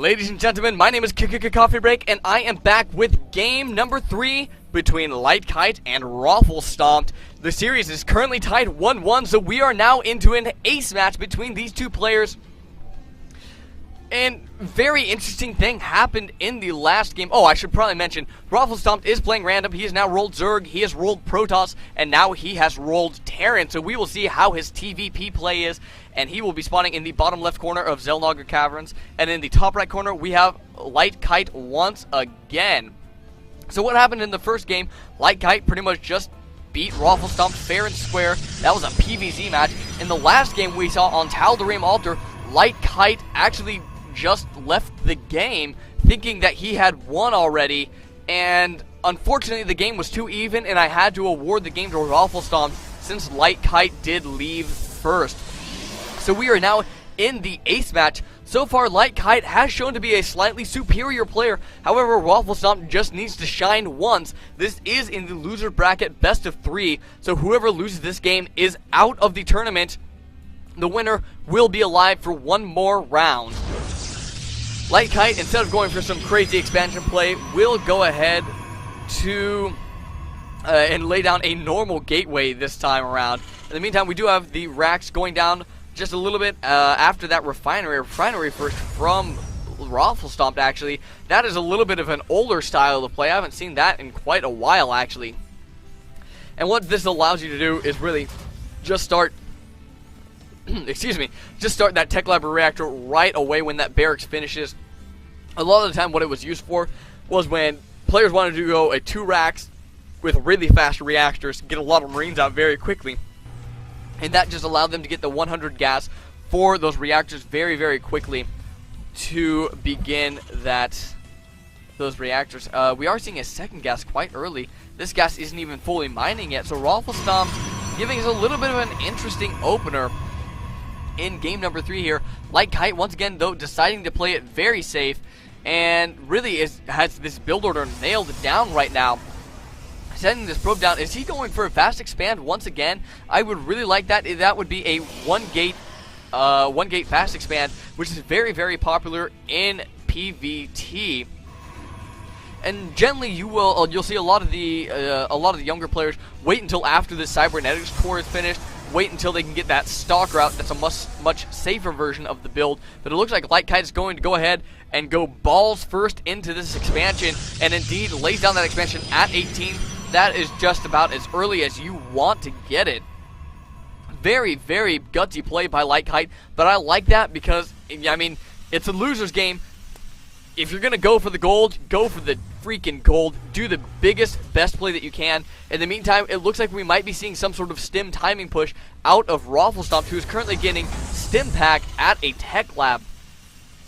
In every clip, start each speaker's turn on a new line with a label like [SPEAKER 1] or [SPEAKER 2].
[SPEAKER 1] Ladies and gentlemen, my name is Coffee Break, and I am back with game number 3 between Lightkite and Roflstomped. The series is currently tied 1-1, so we are now into an ace match between these two players. And very interesting thing happened in the last game. Oh, I should probably mention, Roflstomped is playing random. He has now rolled Zerg, he has rolled Protoss, and now he has rolled Terran. So we will see how his TVP play is, and he will be spawning in the bottom left corner of Zelnogger Caverns. And in the top right corner, we have Lightkite once again. So what happened in the first game, Lightkite pretty much just beat Roflstomped fair and square. That was a PvZ match. In the last game we saw on Tal'Darim Altar, Lightkite actually just left the game thinking that he had won already, and unfortunately the game was too even and I had to award the game to Roflstomped since Lightkite did leave first. So we are now in the ace match. So far Lightkite has shown to be a slightly superior player, however Roflstomped just needs to shine once. This is in the loser bracket best of 3, so whoever loses this game is out of the tournament. The winner will be alive for one more round. Lightkite, instead of going for some crazy expansion play, will go ahead to and lay down a normal gateway this time around. In the meantime, we do have the racks going down just a little bit after that refinery first from Roflstomped, actually. That is a little bit of an older style of play. I haven't seen that in quite a while, actually. And what this allows you to do is really just start just start that tech lab reactor right away when that barracks finishes. A lot of the time what it was used for was when players wanted to go at 2 racks with really fast reactors, get a lot of Marines out very quickly. And that just allowed them to get the 100 gas for those reactors very, very quickly to begin those reactors. We are seeing a second gas quite early. This gas isn't even fully mining yet, so Roflstomped giving us a little bit of an interesting opener in game number 3 here. Lightkite once again though deciding to play it very safe and really has this build order nailed down right now. Sending this probe down. Is he going for a fast expand once again? I would really like that. That would be a one gate fast expand, which is very, very popular in PvT. And generally, you'll see a lot of the younger players wait until after the cybernetics core is finished. Wait until they can get that stalker out. That's a much safer version of the build. But it looks like Lightkite is going to go ahead and go balls first into this expansion, and indeed lays down that expansion at 18. That is just about as early as you want to get it. Very, very gutsy play by Lightkite, but I like that because, I mean, it's a loser's game. If you're going to go for the gold, go for the freaking gold. Do the biggest, best play that you can. In the meantime, it looks like we might be seeing some sort of stim timing push out of Roflstomped, who is currently getting stim pack at a tech lab.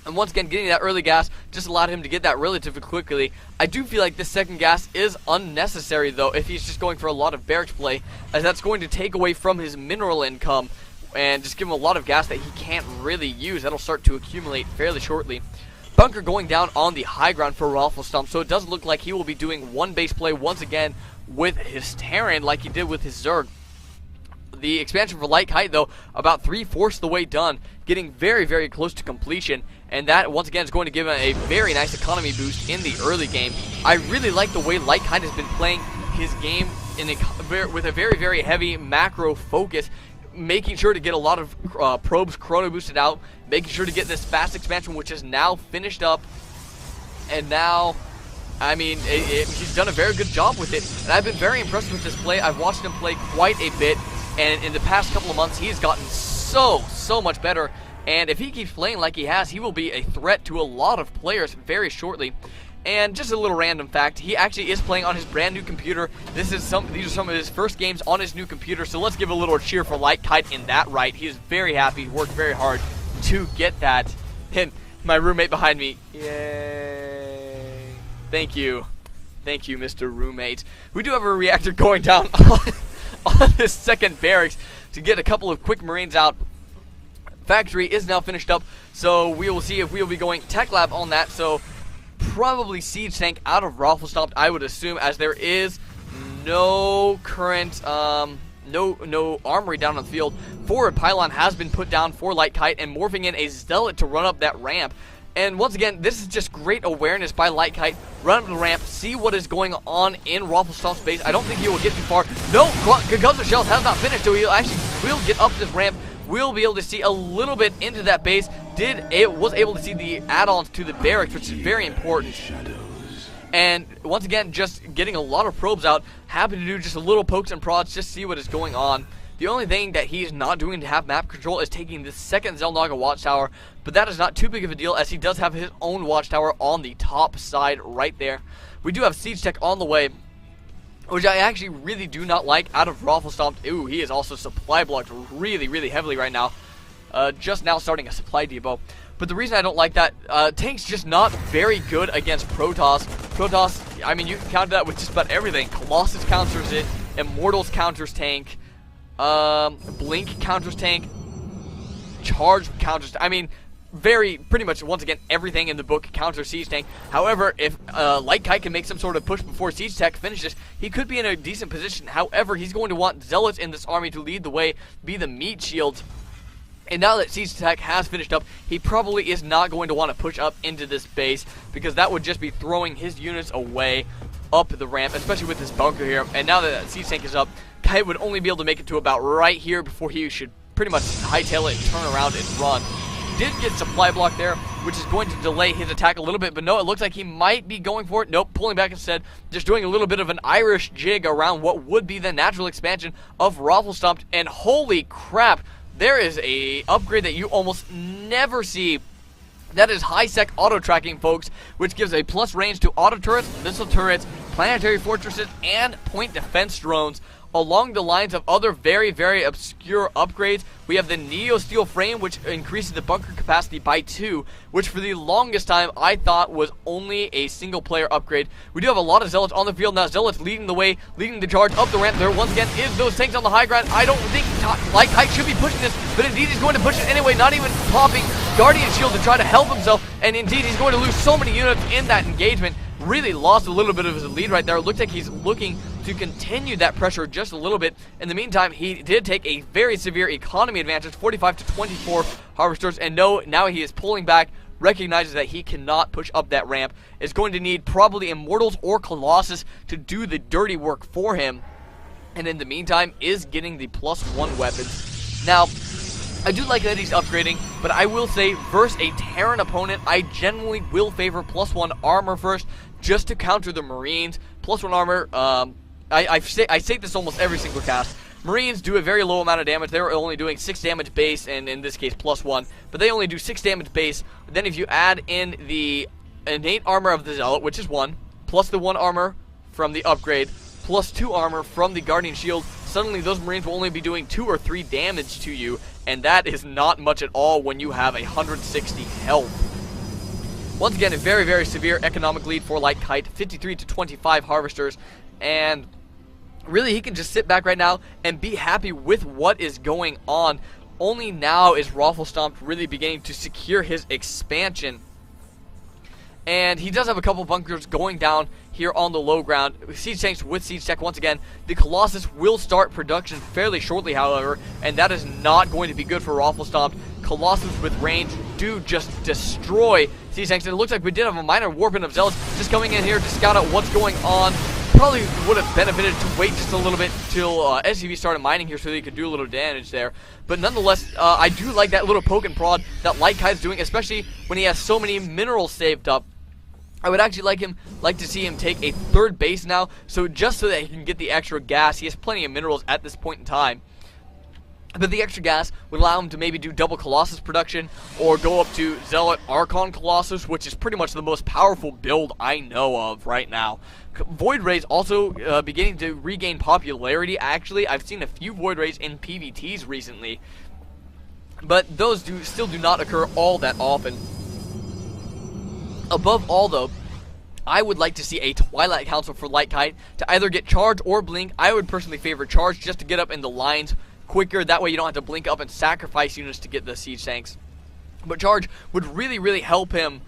[SPEAKER 1] And once again, getting that early gas just allowed him to get that relatively quickly. I do feel like this second gas is unnecessary, though, if he's just going for a lot of barracks play, as that's going to take away from his mineral income and just give him a lot of gas that he can't really use. That'll start to accumulate fairly shortly. Bunker going down on the high ground for Roflstomped, so it does look like he will be doing one base play once again with his Terran like he did with his Zerg. The expansion for Lightkite, though, about 3/4 the way done, getting very, very close to completion, and that once again is going to give him a very nice economy boost in the early game. I really like the way Lightkite has been playing his game with a very, very heavy macro focus, making sure to get a lot of probes chrono boosted out, making sure to get this fast expansion, which is now finished up, and now, I mean, he's done a very good job with it, and I've been very impressed with this play. I've watched him play quite a bit, and in the past couple of months, he's gotten so much better, and if he keeps playing like he has, he will be a threat to a lot of players very shortly. And just a little random fact, he actually is playing on his brand new computer. These are some of his first games on his new computer, so let's give a little cheer for Lightkite in that right. He is very happy, he worked very hard to get that. And my roommate behind me, yay. Thank you, Mr. Roommate. We do have a reactor going down on this second barracks to get a couple of quick Marines out. Factory is now finished up, so we will see if we will be going tech lab on that. So probably siege tank out of Roflstomped, I would assume, as there is no current no armory down on the field. Forward pylon has been put down for Lightkite, and morphing in a zealot to run up that ramp. And once again, this is just great awareness by Lightkite. Run up the ramp, see what is going on in Roflstomped's base. I don't think he will get too far. No, because the shells has not finished, so he actually will get up this ramp. We'll be able to see a little bit into that base. Was able to see the add-ons to the barracks, which is very important. And once again, just getting a lot of probes out. Happy to do just a little pokes and prods, just see what is going on. The only thing that he's not doing to have map control is taking the second Xel'Naga watchtower, but that is not too big of a deal, as he does have his own watchtower on the top side right there. We do have siege tech on the way, which I actually really do not like out of Roflstomped. Ooh, he is also supply blocked really, really heavily right now. Just now starting a supply depot. But the reason I don't like that, tank's just not very good against Protoss. Protoss, I mean, you can counter that with just about everything. Colossus counters it, Immortals counters tank, Blink counters tank, Charge counters, I mean, pretty much, once again, everything in the book counters Siege Tank. However, if Lightkite can make some sort of push before Siege Tech finishes, he could be in a decent position. However, he's going to want Zealots in this army to lead the way, be the meat shields. And now that Siege Tech has finished up, he probably is not going to want to push up into this base, because that would just be throwing his units away up the ramp, especially with this bunker here. And now that Siege Tank is up, Kite would only be able to make it to about right here before he should pretty much hightail it and turn around and run. Did get supply block there, which is going to delay his attack a little bit, but no, it looks like he might be going for it. Nope, pulling back instead, just doing a little bit of an Irish jig around what would be the natural expansion of Roflstomped, and holy crap, there is a upgrade that you almost never see. That is high-sec auto-tracking, folks, which gives a plus range to auto turrets, missile turrets, planetary fortresses, and point defense drones. Along the lines of other very, very obscure upgrades, we have the Neo Steel Frame, which increases the bunker capacity by 2, which for the longest time I thought was only a single-player upgrade. We do have a lot of Zealots on the field now. Zealots leading the way, leading the charge up the ramp. There once again is those tanks on the high ground. I don't think Lightkite should be pushing this, but indeed he's going to push it anyway, not even popping Guardian Shield to try to help himself, and indeed he's going to lose so many units in that engagement. Really lost a little bit of his lead right there. It looks like he's looking to continue that pressure just a little bit. In the meantime, he did take a very severe economy advantage, 45 to 24 harvesters, and now he is pulling back, recognizes that he cannot push up that ramp, is going to need probably Immortals or Colossus to do the dirty work for him, and in the meantime is getting the +1 weapons. Now, I do like that he's upgrading, but I will say, versus a Terran opponent, I generally will favor +1 armor first, just to counter the Marines. +1 armor, I say this almost every single cast. Marines do a very low amount of damage. They're only doing 6 damage base, and in this case +1, but they only do 6 damage base. Then if you add in the innate armor of the Zealot, which is 1, plus the 1 armor from the upgrade, plus 2 armor from the Guardian Shield, suddenly those Marines will only be doing 2 or 3 damage to you, and that is not much at all when you have 160 health. Once again, a very, very severe economic lead for Lightkite, 53 to 25 harvesters, and really he can just sit back right now and be happy with what is going on. Only now is Roflstomped really beginning to secure his expansion. And he does have a couple bunkers going down here on the low ground. Siege tanks with Siege Tech once again. The Colossus will start production fairly shortly, however, and that is not going to be good for Roflstomped. Colossus with range do just destroy Siege tanks, and it looks like we did have a minor warping of Zealots just coming in here to scout out what's going on. Probably would have benefited to wait just a little bit till SCV started mining here so they could do a little damage there. But nonetheless, I do like that little poke and prod that Lightkite's doing, especially when he has so many minerals saved up. I would actually like to see him take a 3rd base now, just so that he can get the extra gas. He has plenty of minerals at this point in time. But the extra gas would allow him to maybe do double Colossus production, or go up to Zealot Archon Colossus, which is pretty much the most powerful build I know of right now. Void Rays also beginning to regain popularity. Actually, I've seen a few Void Rays in PvTs recently, but those still do not occur all that often. Above all, though, I would like to see a Twilight Council for Lightkite to either get Charge or Blink. I would personally favor Charge just to get up in the lines quicker. That way you don't have to blink up and sacrifice units to get the siege tanks. But Charge would really, really help him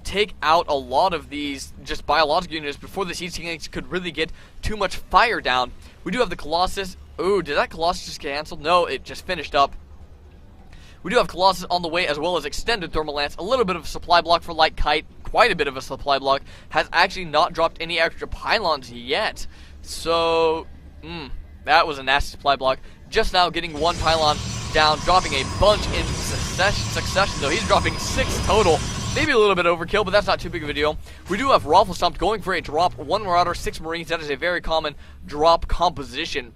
[SPEAKER 1] take out a lot of these just biological units before the siege tanks could really get too much fire down. We do have the Colossus. Ooh, did that Colossus just get canceled? No, it just finished up. We do have Colossus on the way, as well as extended Thermal Lance, a little bit of a supply block for Lightkite, quite a bit of a supply block, has actually not dropped any extra pylons yet. So, that was a nasty supply block. Just now getting one pylon down, dropping a bunch in succession, though. He's dropping 6 total. Maybe a little bit overkill, but that's not too big of a deal. We do have Roflstomped going for a drop. 1 Marauder, 6 Marines. That is a very common drop composition.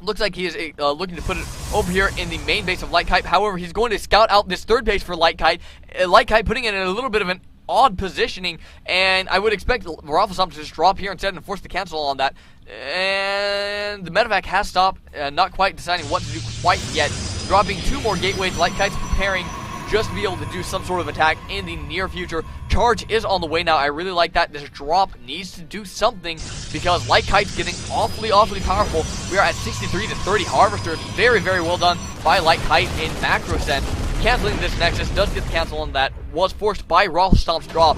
[SPEAKER 1] Looks like he is looking to put it over here in the main base of Lightkite. However, he's going to scout out this third base for Lightkite. Lightkite putting it in a little bit of an odd positioning, and I would expect Roflstomped to just drop here instead and force the cancel on that. And the medevac has stopped, not quite deciding what to do quite yet. Dropping 2 more gateways. Lightkite's preparing just to be able to do some sort of attack in the near future. Charge is on the way now. I really like that. This drop needs to do something because Lightkite's getting awfully powerful. We are at 63 to 30 Harvesters. Very, very well done by Lightkite in macro sense. Canceling this Nexus, does get the cancel on that. Was forced by Roflstomped's drop.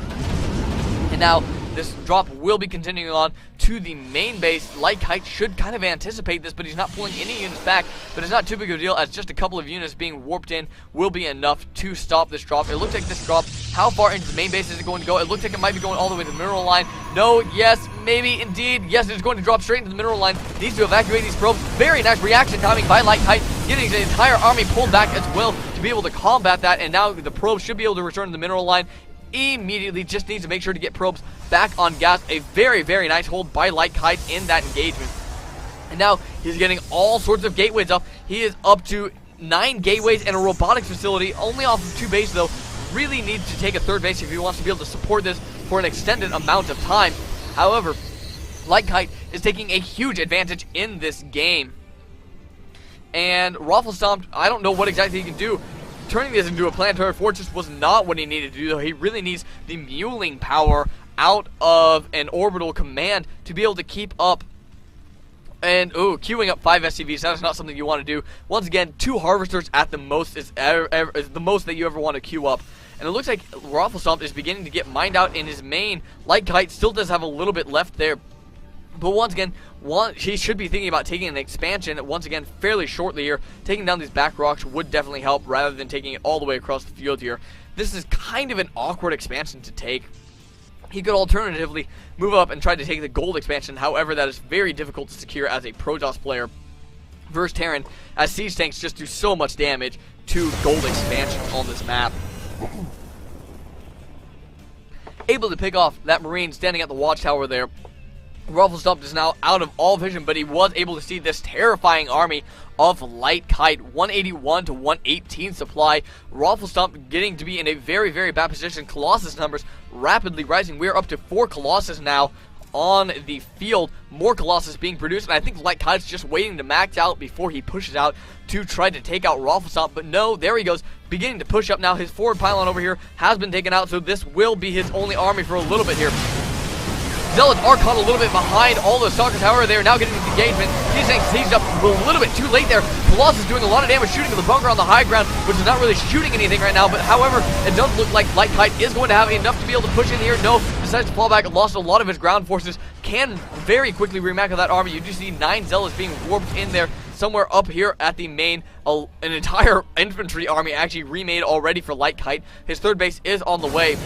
[SPEAKER 1] And now this drop will be continuing on to the main base. Lightkite should kind of anticipate this, but he's not pulling any units back. But it's not too big of a deal, as just a couple of units being warped in will be enough to stop this drop. It looks like this drop, how far into the main base is it going to go? It looks like it might be going all the way to the mineral line. No, yes, maybe, indeed. Yes, it's going to drop straight into the mineral line. Needs to evacuate these probes. Very nice reaction timing by Lightkite, getting the entire army pulled back as well to be able to combat that. And now the probes should be able to return to the mineral line immediately. Just needs to make sure to get probes back on gas. A very, very nice hold by Lightkite in that engagement. And now he's getting all sorts of gateways up. He is up to 9 gateways and a robotics facility, only off of 2 bases though. Really needs to take a third base if he wants to be able to support this for an extended amount of time. However, Lightkite is taking a huge advantage in this game. And Roflstomped, I don't know what exactly he can do. Turning this into a planetary fortress was not what he needed to do, though. He really needs the muling power out of an orbital command to be able to keep up. And, queuing up 5 SCVs, that is not something you want to do. Once again, 2 Harvesters at the most is the most that you ever want to queue up. And it looks like Roflstomped is beginning to get mined out in his main. Lightkite still does have a little bit left there. But once again, he should be thinking about taking an expansion once again fairly shortly here. Taking down these back rocks would definitely help rather than taking it all the way across the field here. This is kind of an awkward expansion to take. He could alternatively move up and try to take the gold expansion. However, that is very difficult to secure as a Protoss player versus Terran, as siege tanks just do so much damage to gold expansions on this map. Able to pick off that Marine standing at the watchtower there. Roflstomped is now out of all vision, but he was able to see this terrifying army of Lightkite. 181 to 118 supply. Roflstomped getting to be in a very, very bad position. Colossus numbers rapidly rising. We are up to 4 Colossus now on the field. More Colossus being produced, and I think Lightkite's just waiting to max out before he pushes out to try to take out Roflstomped. But no, there he goes, beginning to push up now. His forward pylon over here has been taken out, so this will be his only army for a little bit here. Zealots are caught a little bit behind all those Stalkers. However, they are now getting into engagement. He's saying sieged up a little bit too late there. Colossus doing a lot of damage, shooting to the bunker on the high ground, which is not really shooting anything right now. But however, it does look like Lightkite is going to have enough to be able to push in here. No, decides to fall back, lost a lot of his ground forces. Can very quickly remake that army. You do see 9 Zealots being warped in there. Somewhere up here at the main, an entire infantry army actually remade already for Lightkite. His third base is on the way.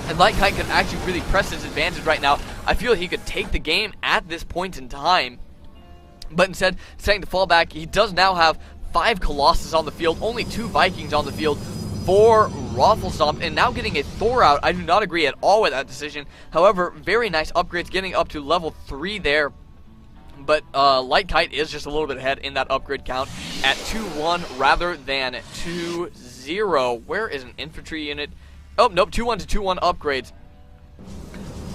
[SPEAKER 1] And Lightkite could actually really press his advantage right now. I feel he could take the game at this point in time. But instead, deciding to fall back, he does now have 5 Colossus on the field, only 2 Vikings on the field for Roflstomped, and now getting a Thor out. I do not agree at all with that decision. However, very nice upgrades, getting up to level 3 there. But Lightkite is just a little bit ahead in that upgrade count at 2-1 rather than 2-0. Where is an infantry unit? Oh, nope, 2-1 to 2-1 upgrades.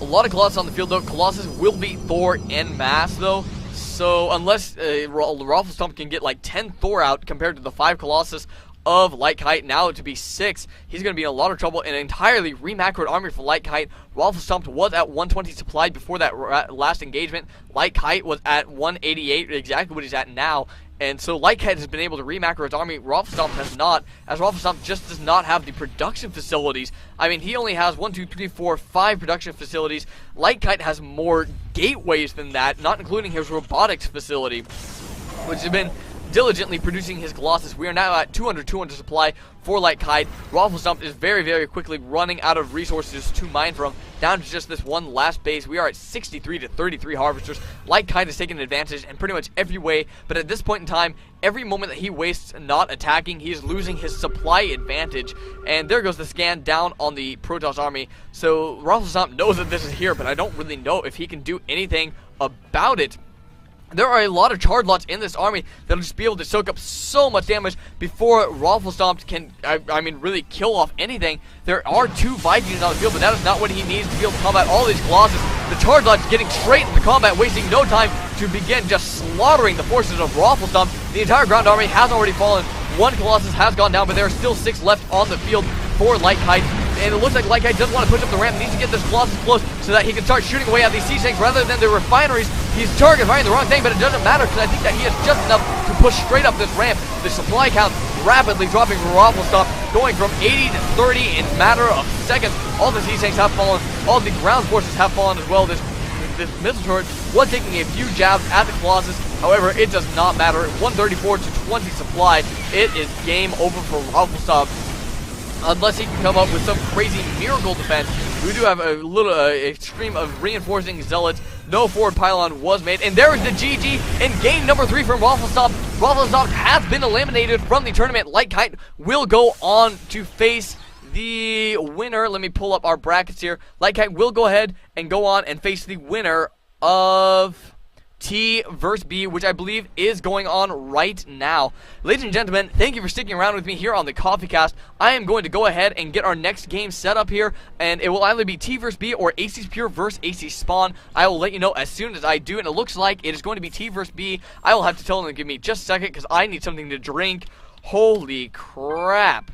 [SPEAKER 1] A lot of Colossus on the field, though. Colossus will beat Thor en masse, though. So, unless Roflstomped can get like 10 Thor out compared to the 5 Colossus of Lightkite, now to be 6, he's going to be in a lot of trouble. An entirely remacroed army for Lightkite. Roflstomped was at 120 supplied before that last engagement. Lightkite was at 188, exactly what he's at now. And so Lightkite has been able to remacro his army. Roflstomped has not, as Roflstomped just does not have the production facilities. I mean, he only has 1, 2, 3, 4, 5 production facilities. Lightkite has more gateways than that, not including his robotics facility, which has been diligently producing his Colossus. We are now at 200 supply for Lightkite. Roflstomped is very, very quickly running out of resources to mine from, down to just this one last base. We are at 63 to 33 harvesters. Lightkite is taking advantage in pretty much every way, but at this point in time, every moment that he wastes not attacking, he is losing his supply advantage. And there goes the scan down on the Protoss army. So Roflstomped knows that this is here, but I don't really know if he can do anything about it. There are a lot of charge lots in this army that'll just be able to soak up so much damage before Roflstomped can, I mean, really kill off anything. There are 2 Vikings on the field, but that is not what he needs to be able to combat all these Colossus. The charge lots getting straight into combat, wasting no time to begin just slaughtering the forces of Roflstomped. The entire ground army has already fallen. 1 Colossus has gone down, but there are still 6 left on the field for Lightkite. And it looks like Lightkite doesn't want to push up the ramp, needs to get this Colossus close so that he can start shooting away at these siege tanks rather than the refineries. He's targeting the wrong thing, but it doesn't matter because I think that he has just enough to push straight up this ramp. The supply count rapidly dropping for Roflstomped, going from 80 to 30 in a matter of seconds. All the siege tanks have fallen, all the ground forces have fallen as well. This missile turret was taking a few jabs at the Colossus. However, it does not matter. 134 to 20 supply. It is game over for Roflstomped, unless he can come up with some crazy miracle defense. We do have a little a stream of reinforcing zealots. No forward pylon was made, and there is the GG in game number 3 from Roflstomped. Roflstomped has been eliminated from the tournament. Lightkite will go on to face the winner. Let me pull up our brackets here. Lightkite will go ahead and go on and face the winner of T versus B, which I believe is going on right now. Ladies and gentlemen, thank you for sticking around with me here on the CoffeeCast. I am going to go ahead and get our next game set up here, and it will either be T versus B or AC Pure versus AC Spawn. I will let you know as soon as I do, and it looks like it is going to be T versus B. I will have to tell them to give me just a second because I need something to drink. Holy crap.